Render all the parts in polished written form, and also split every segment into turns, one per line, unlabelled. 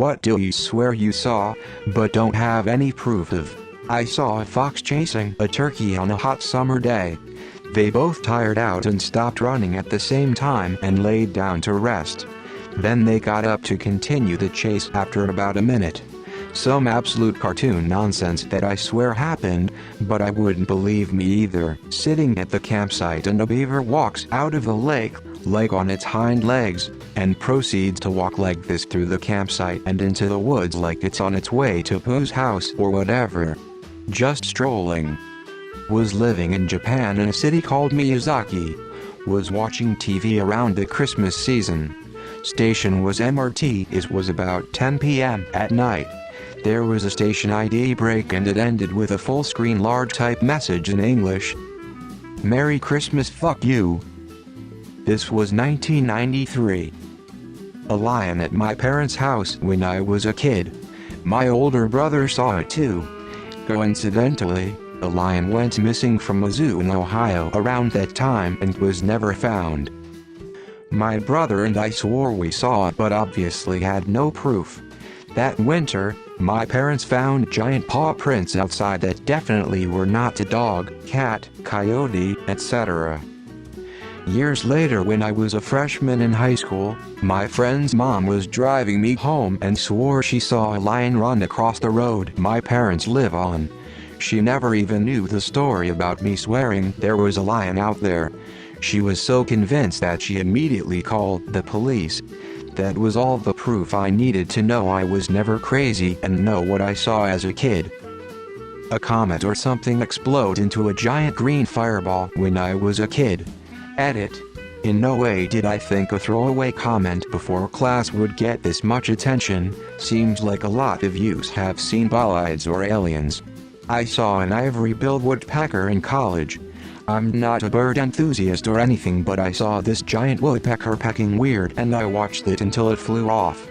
What do you swear you saw, but don't have any proof of? I saw a fox chasing a turkey on a hot summer day. They both tired out and stopped running at the same time and laid down to rest. Then they got up to continue the chase after about a minute. Some absolute cartoon nonsense that I swear happened, but I wouldn't believe me either. Sitting at the campsite and a beaver walks out of the lake, like on its hind legs, and proceeds to walk like this through the campsite and into the woods like it's on its way to Pooh's house or whatever. Just strolling. Was living in Japan in a city called Miyazaki. Was watching TV around the Christmas season. Station was MRT. It was about 10 p.m. at night. There was a station ID break and it ended with a full-screen large type message in English. Merry Christmas, fuck you. This was 1993. A lion at my parents' house when I was a kid. My older brother saw it too. Coincidentally, a lion went missing from a zoo in Ohio around that time and was never found. My brother and I swore we saw it but obviously had no proof. That winter, my parents found giant paw prints outside that definitely were not a dog, cat, coyote, etc. Years later when I was a freshman in high school, my friend's mom was driving me home and swore she saw a lion run across the road my parents live on. She never even knew the story about me swearing there was a lion out there. She was so convinced that she immediately called the police. That was all the proof I needed to know I was never crazy and know what I saw as a kid. A comet or something explode into a giant green fireball when I was a kid. Edit. In no way did I think a throwaway comment before class would get this much attention. Seems like a lot of yous have seen bolides or aliens. I saw an ivory-billed woodpecker in college. I'm not a bird enthusiast or anything, but I saw this giant woodpecker pecking weird and I watched it until it flew off.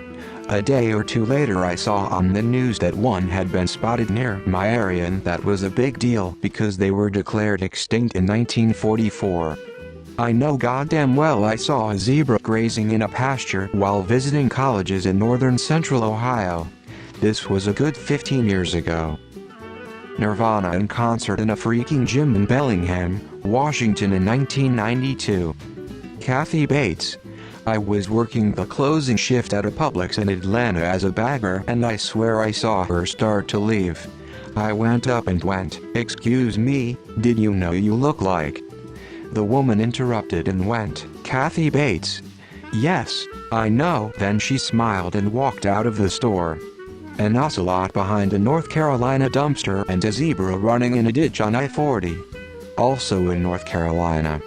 A day or two later I saw on the news that one had been spotted near my area and that was a big deal because they were declared extinct in 1944. I know goddamn well I saw a zebra grazing in a pasture while visiting colleges in northern central Ohio. This was a good 15 years ago. Nirvana in concert in a freaking gym in Bellingham, Washington in 1992. Kathy Bates. I was working the closing shift at a Publix in Atlanta as a bagger and I swear I saw her start to leave. I went up and went, "Excuse me, did you know you look like?" The woman interrupted and went, "Kathy Bates." "Yes, I know." Then she smiled and walked out of the store. An ocelot behind a North Carolina dumpster and a zebra running in a ditch on I-40. Also in North Carolina.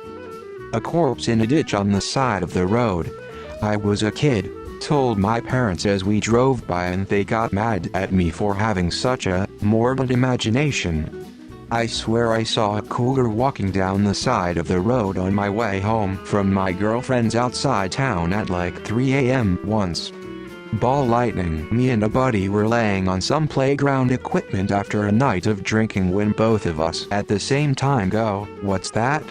A corpse in a ditch on the side of the road. I was a kid, told my parents as we drove by and they got mad at me for having such a morbid imagination. I swear I saw a cougar walking down the side of the road on my way home from my girlfriend's outside town at like 3 a.m. once. Ball lightning. Me and a buddy were laying on some playground equipment after a night of drinking when both of us at the same time go, "What's that?"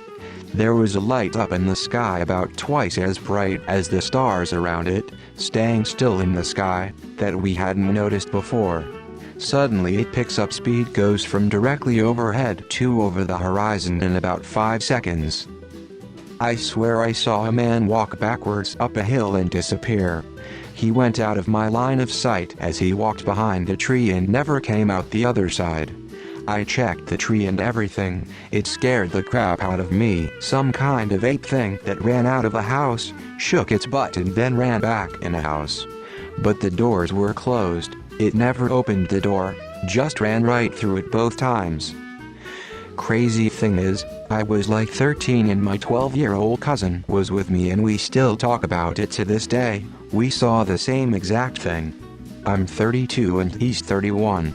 There was a light up in the sky about twice as bright as the stars around it, staying still in the sky, that we hadn't noticed before. Suddenly it picks up speed, goes from directly overhead to over the horizon in about 5 seconds. I swear I saw a man walk backwards up a hill and disappear. He went out of my line of sight as he walked behind a tree and never came out the other side. I checked the tree and everything. It scared the crap out of me. Some kind of ape thing that ran out of a house, shook its butt and then ran back in a house. But the doors were closed. It never opened the door, just ran right through it both times. Crazy thing is, I was like 13 and my 12-year-old cousin was with me and we still talk about it to this day. We saw the same exact thing. I'm 32 and he's 31.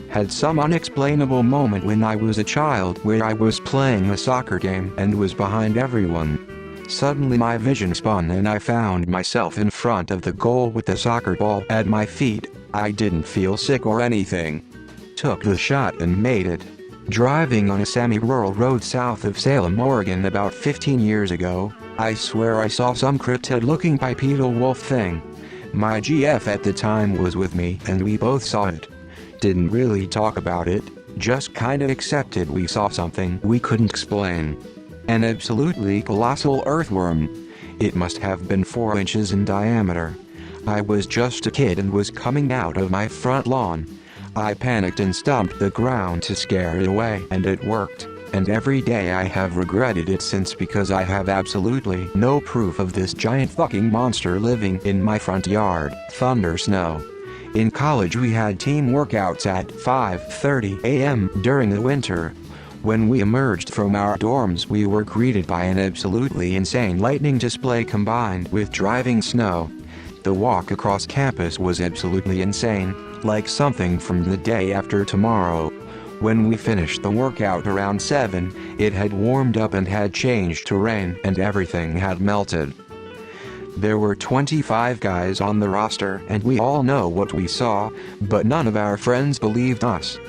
Had some unexplainable moment when I was a child where I was playing a soccer game and was behind everyone. Suddenly my vision spun and I found myself in front of the goal with the soccer ball at my feet. I didn't feel sick or anything. Took the shot and made it. Driving on a semi-rural road south of Salem, Oregon about 15 years ago, I swear I saw some cryptid-looking bipedal wolf thing. My GF at the time was with me and we both saw it. Didn't really talk about it, just kinda accepted we saw something we couldn't explain. An absolutely colossal earthworm. It must have been 4 inches in diameter. I was just a kid and was coming out of my front lawn. I panicked and stomped the ground to scare it away, and it worked. And every day I have regretted it since, because I have absolutely no proof of this giant fucking monster living in my front yard. Thunder Snow. In college we had team workouts at 5:30 a.m. during the winter. When we emerged from our dorms we were greeted by an absolutely insane lightning display combined with driving snow. The walk across campus was absolutely insane, like something from the day after tomorrow. When we finished the workout around 7, it had warmed up and had changed to rain and everything had melted. There were 25 guys on the roster and we all know what we saw, but none of our friends believed us.